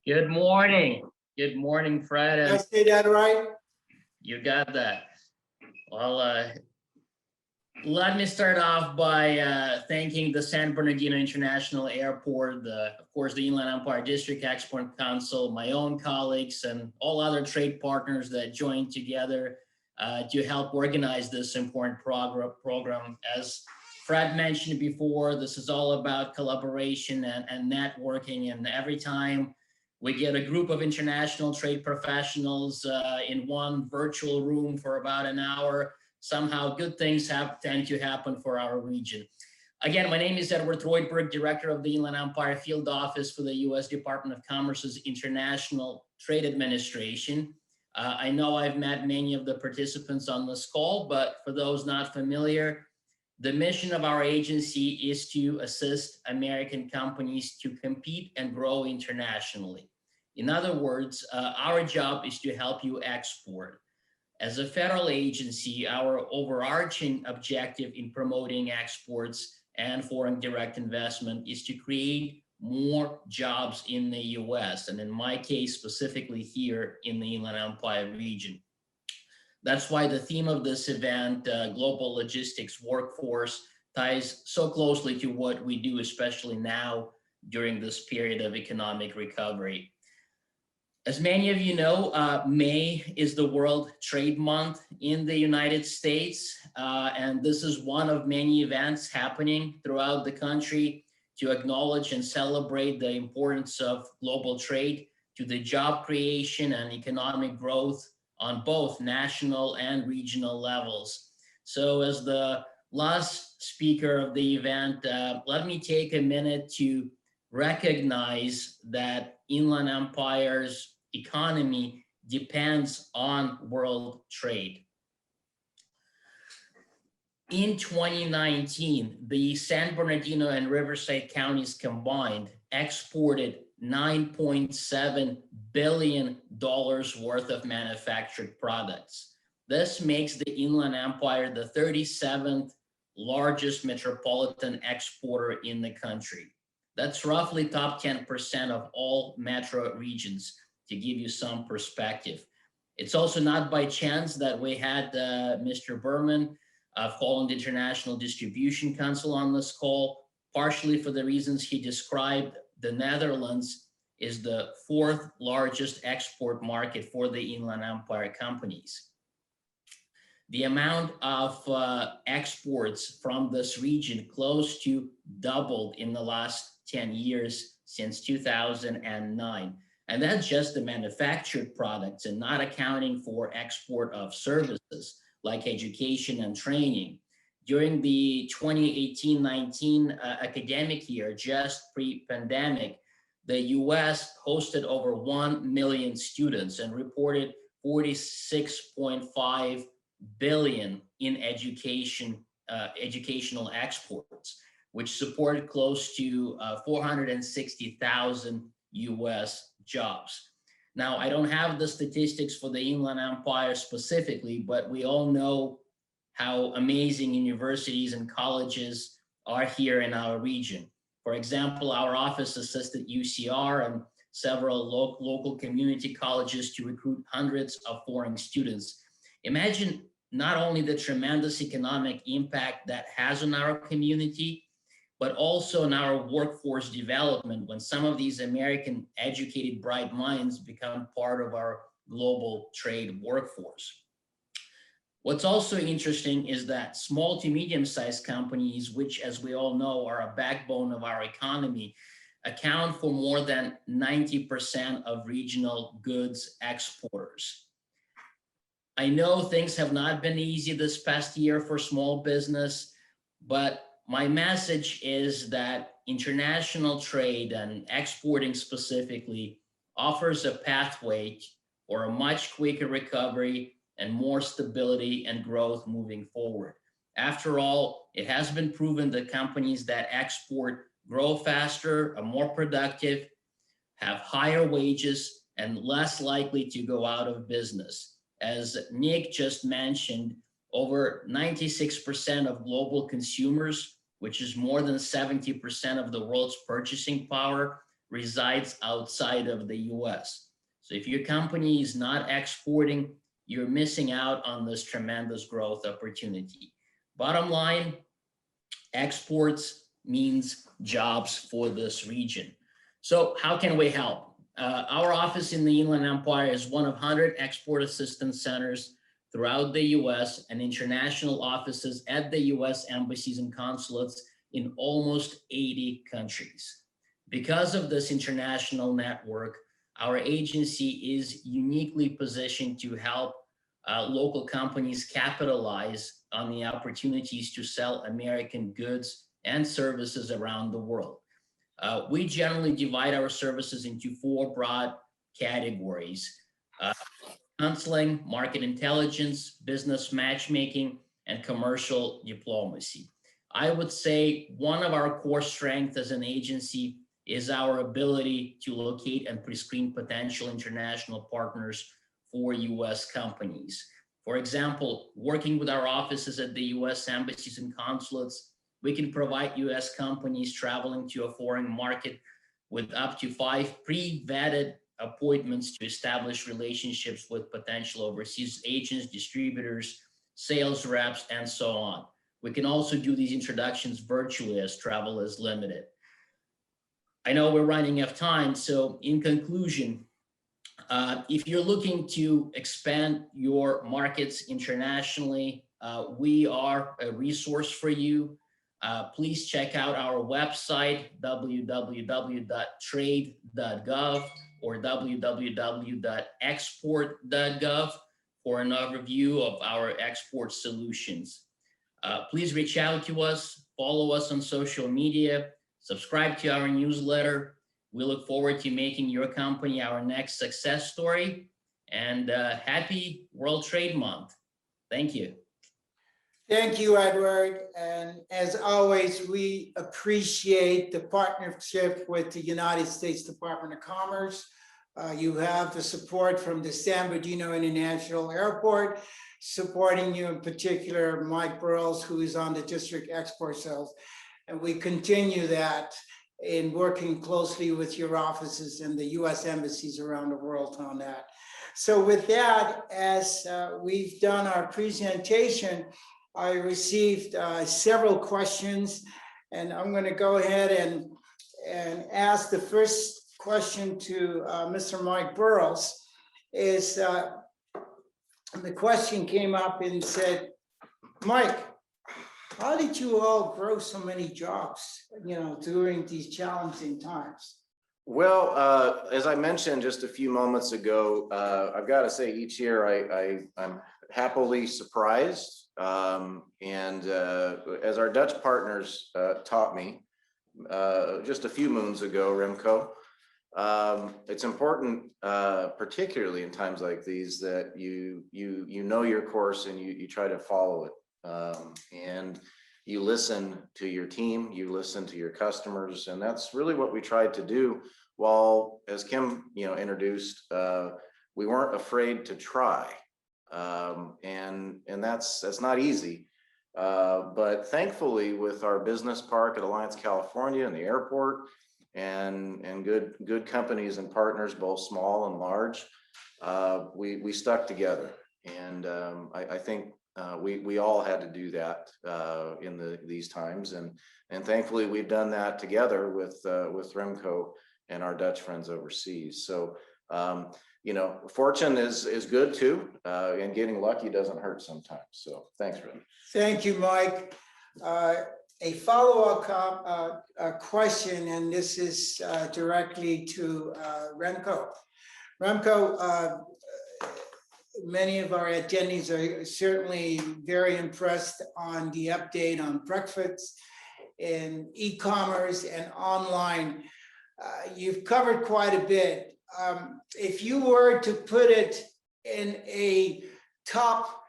Good morning. Good morning, Fred. Did I say that right? You got that. Well, let me start off by thanking the San Bernardino International Airport, of course, the Inland Empire District Export Council, my own colleagues, and all other trade partners that joined together to help organize this important program. As Fred mentioned before, this is all about collaboration and networking, and every time we get a group of international trade professionals in one virtual room for about an hour, somehow good things tend to happen for our region. Again, my name is Edward Roydberg, Director of the Inland Empire Field Office for the U.S. Department of Commerce's International Trade Administration. I know I've met many of the participants on this call, but for those not familiar, the mission of our agency is to assist American companies to compete and grow internationally. In other words, our job is to help you export. As a federal agency, our overarching objective in promoting exports and foreign direct investment is to create more jobs in the US, and in my case, specifically here in the Inland Empire region. That's why the theme of this event, Global Logistics Workforce, ties so closely to what we do, especially now during this period of economic recovery. As many of you know, May is the World Trade Month in the United States, and this is one of many events happening throughout the country to acknowledge and celebrate the importance of global trade to the job creation and economic growth on both national and regional levels. So as the last speaker of the event, let me take a minute to recognize that Inland Empire's economy depends on world trade. In 2019, the San Bernardino and Riverside counties combined exported $9.7 billion worth of manufactured products. This makes the Inland Empire the 37th largest metropolitan exporter in the country. That's roughly top 10% of all metro regions, to give you some perspective. It's also not by chance that we had Mr. Berman of Holland International Distribution Council on this call, partially for the reasons he described. The Netherlands is the 4th largest export market for the Inland Empire companies. The amount of exports from this region close to doubled in the last 10 years since 2009. And that's just the manufactured products and not accounting for export of services like education and training. During the 2018-19 academic year, just pre-pandemic, the US hosted over 1 million students and reported 46.5 billion in educational exports, which supported close to 460,000 US jobs. Now, I don't have the statistics for the Inland Empire specifically, but we all know how amazing universities and colleges are here in our region. For example, our office assisted UCR and several local community colleges to recruit hundreds of foreign students. Imagine not only the tremendous economic impact that has on our community, but also in our workforce development when some of these American educated bright minds become part of our global trade workforce. What's also interesting is that small to medium-sized companies, which as we all know are a backbone of our economy, account for more than 90% of regional goods exporters. I know things have not been easy this past year for small business, but my message is that international trade and exporting specifically offers a pathway for a much quicker recovery and more stability and growth moving forward. After all, it has been proven that companies that export grow faster, are more productive, have higher wages, and less likely to go out of business. As Nick just mentioned, over 96% of global consumers, which is more than 70% of the world's purchasing power, resides outside of the US. So if your company is not exporting, you're missing out on this tremendous growth opportunity. Bottom line, exports means jobs for this region. So how can we help? Our office in the Inland Empire is one of 100 export assistance centers throughout the US and international offices at the US embassies and consulates in almost 80 countries. Because of this international network, our agency is uniquely positioned to help local companies capitalize on the opportunities to sell American goods and services around the world. We generally divide our services into 4 broad categories: counseling, market intelligence, business matchmaking, and commercial diplomacy. I would say one of our core strengths as an agency is our ability to locate and pre-screen potential international partners for US companies. For example, working with our offices at the US embassies and consulates, we can provide US companies traveling to a foreign market with up to 5 pre-vetted appointments to establish relationships with potential overseas agents, distributors, sales reps, and so on. We can also do these introductions virtually as travel is limited. I know we're running out of time, so in conclusion, if you're looking to expand your markets internationally, we are a resource for you. Please check out our website, www.trade.gov or www.export.gov for an overview of our export solutions. Please reach out to us, follow us on social media, subscribe to our newsletter. We look forward to making your company our next success story, and happy World Trade Month. Thank you. Thank you, Edward. And as always, we appreciate the partnership with the United States Department of Commerce. You have the support from the San Bernardino International Airport, supporting you in particular, Mike Burles, who is on the district export sales. And we continue that in working closely with your offices and the US embassies around the world on that. So with that, as we've done our presentation, I received several questions, and I'm going to go ahead and ask the first question to Mr. Mike Burles. Is the question came up and said, Mike, how did you all grow so many jobs, during these challenging times? Well, as I mentioned just a few moments ago, I've got to say each year I'm happily surprised. And as our Dutch partners taught me just a few moons ago, Remco, it's important, particularly in times like these, that you know your course and you try to follow it. And you listen to your team, you listen to your customers, and that's really what we tried to do. While, as Kim, introduced, we weren't afraid to try, and that's not easy. But thankfully, with our business park at Alliance, California, and the airport, and good companies and partners, both small and large, we stuck together, and I think we all had to do that in these times, and thankfully we've done that together with Remco and our Dutch friends overseas. So fortune is good too, and getting lucky doesn't hurt sometimes. So thanks, Ren. Thank you, Mike. A follow-up question, and this is directly to Remco. Remco, many of our attendees are certainly very impressed on the update on breakfast and e-commerce and online. You've covered quite a bit. If you were to put it in a top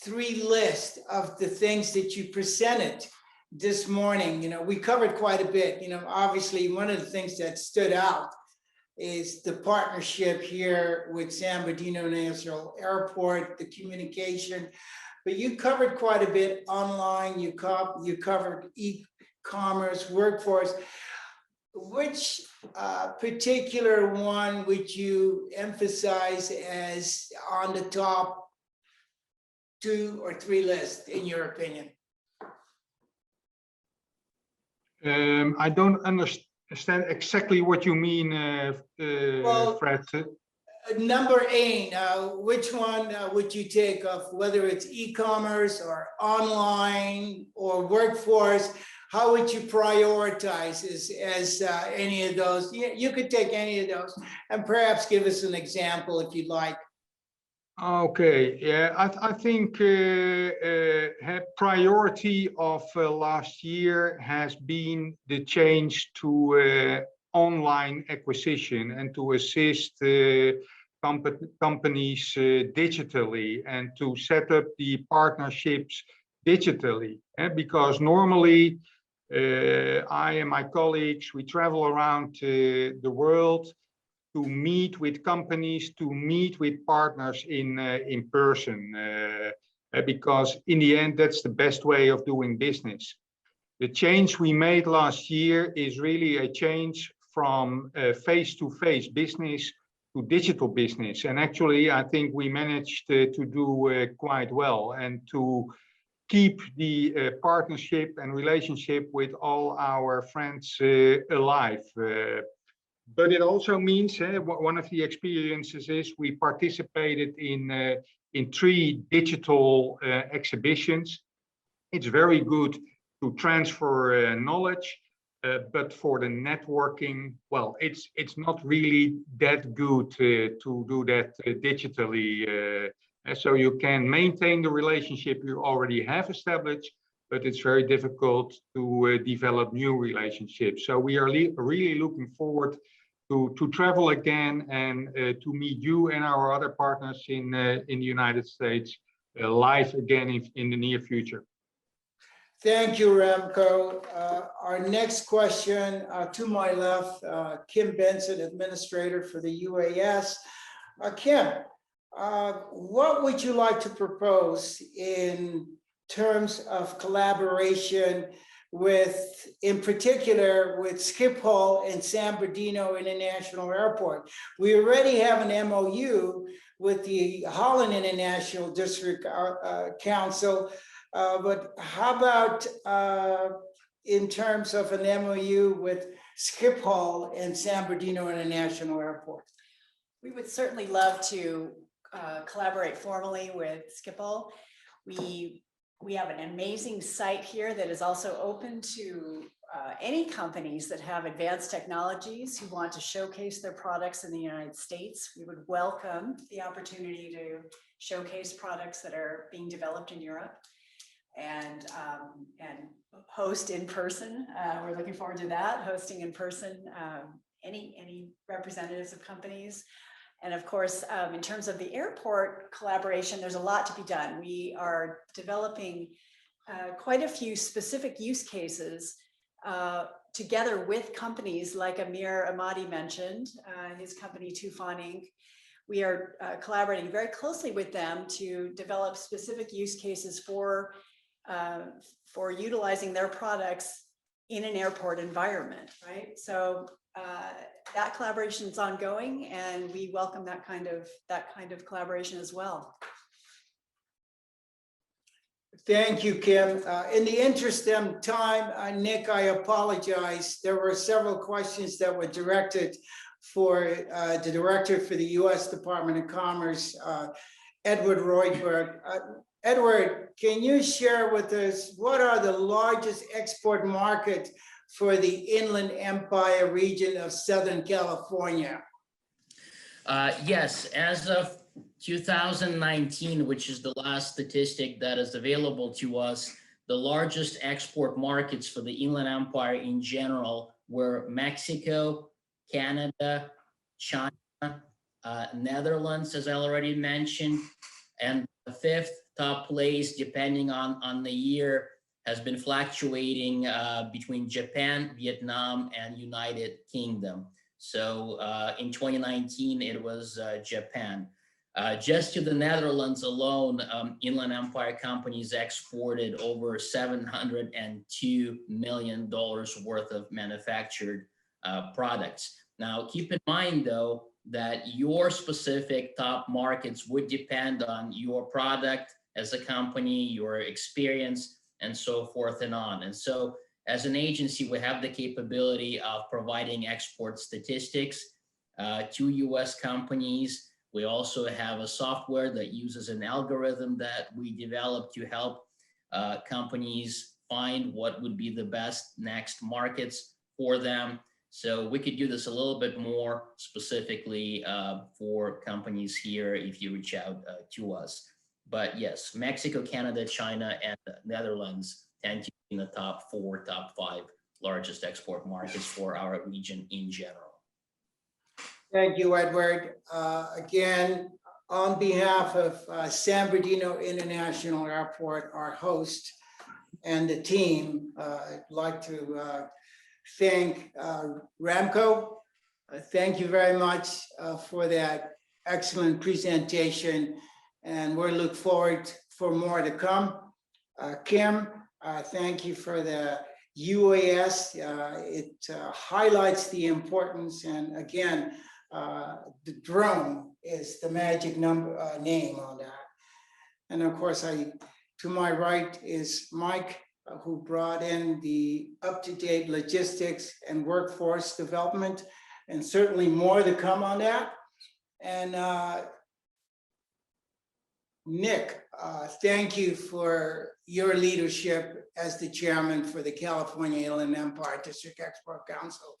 3 list of the things that you presented this morning, we covered quite a bit. Obviously one of the things that stood out is the partnership here with San Bernardino International Airport, the communication, but you covered quite a bit online, you covered e-commerce, workforce. Which particular one would you emphasize as on the top 2 or 3 list, in your opinion? I don't understand exactly what you mean, Well, Fred. Number 8, which one would you take of, whether it's e-commerce or online or workforce? How would you prioritize as any of those? You could take any of those and perhaps give us an example if you'd like. Okay, yeah, I think priority of last year has been the change to online acquisition and to assist companies digitally and to set up the partnerships digitally. Because normally I and my colleagues, we travel around the world to meet with companies, to meet with partners in person, because in the end, that's the best way of doing business. The change we made last year is really a change from face-to-face business to digital business. And actually, I think we managed to do quite well and to keep the partnership and relationship with all our friends alive. But it also means one of the experiences is we participated in 3 digital exhibitions. It's very good to transfer knowledge, but for the networking, well, it's not really that good to do that digitally. So you can maintain the relationship you already have established, but it's very difficult to develop new relationships. So we are really looking forward to travel again and to meet you and our other partners in the United States live again in the near future. Thank you, Remco. Our next question to my left, Kim Benson, Administrator for the UAS. Kim, what would you like to propose in terms of collaboration with, in particular, with Schiphol and San Bernardino International Airport? We already have an MOU with the Holland International District Council, but how about in terms of an MOU with Schiphol and San Bernardino International Airport? We would certainly love to collaborate formally with Schiphol. We have an amazing site here that is also open to any companies that have advanced technologies who want to showcase their products in the United States. We would welcome the opportunity to showcase products that are being developed in Europe and host in person. We're looking forward to that, hosting in person any representatives of companies. And of course, in terms of the airport collaboration, there's a lot to be done. We are developing quite a few specific use cases together with companies like Amir Ahmadi mentioned, his company Tufan Inc. We are collaborating very closely with them to develop specific use cases for utilizing their products in an airport environment, right? So that collaboration is ongoing, and we welcome that kind of collaboration as well. Thank you, Kim. In the interest of time, Nick, I apologize. There were several questions that were directed for the director for the U.S. Department of Commerce, Edward Royberg. Edward, can you share with us what are the largest export markets for the Inland Empire region of Southern California? Yes, as of 2019, which is the last statistic that is available to us, the largest export markets for the Inland Empire in general were Mexico, Canada, China, Netherlands, as I already mentioned, and the fifth top place, depending on the year, has been fluctuating between Japan, Vietnam, and United Kingdom. So in 2019, it was Japan. Just to the Netherlands alone, Inland Empire companies exported over $702 million worth of manufactured products. Now, keep in mind, though, that your specific top markets would depend on your product as a company, your experience, and so forth and on. And so as an agency, we have the capability of providing export statistics to US companies. We also have a software that uses an algorithm that we developed to help companies find what would be the best next markets for them. So we could do this a little bit more specifically for companies here if you reach out to us. But yes, Mexico, Canada, China, and the Netherlands tend to be in the top 4, top 5 largest export markets for our region in general. Thank you, Edward. Again, on behalf of San Bernardino International Airport, our host, and the team, I'd like to thank Remco. Thank you very much for that excellent presentation, and we'll look forward for more to come. Kim, thank you for the UAS. It highlights the importance, and again, the drone is the magic name on that. And of course, to my right is Mike, who brought in the up-to-date logistics and workforce development, and certainly more to come on that. And Nick, thank you for your leadership as the chairman for the California Inland Empire District Export Council.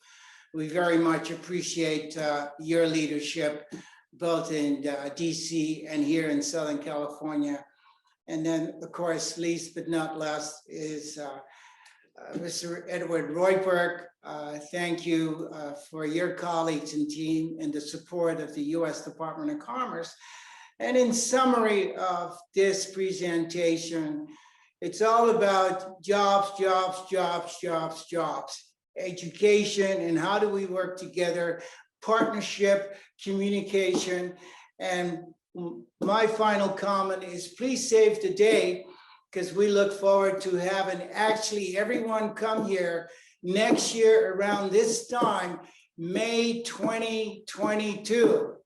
We very much appreciate your leadership, both in DC and here in Southern California. And then, of course, least but not least is Mr. Edward Royberg. Thank you for your colleagues and team and the support of the U.S. Department of Commerce. And in summary of this presentation, it's all about jobs, jobs, jobs, jobs, jobs, education, and how do we work together, partnership, communication. And my final comment is please save the date, because we look forward to having actually everyone come here next year around this time, May 2022.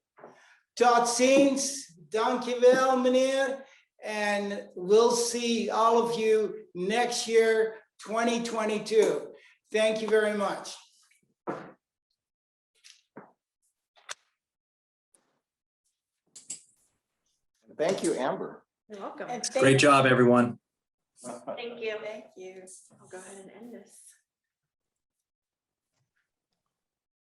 Tot ziens, dankjewel meneer, and we'll see all of you next year, 2022. Thank you very much. Thank you, Amber. You're welcome. And Great job, everyone. Thank you. Thank you. I'll go ahead and end this.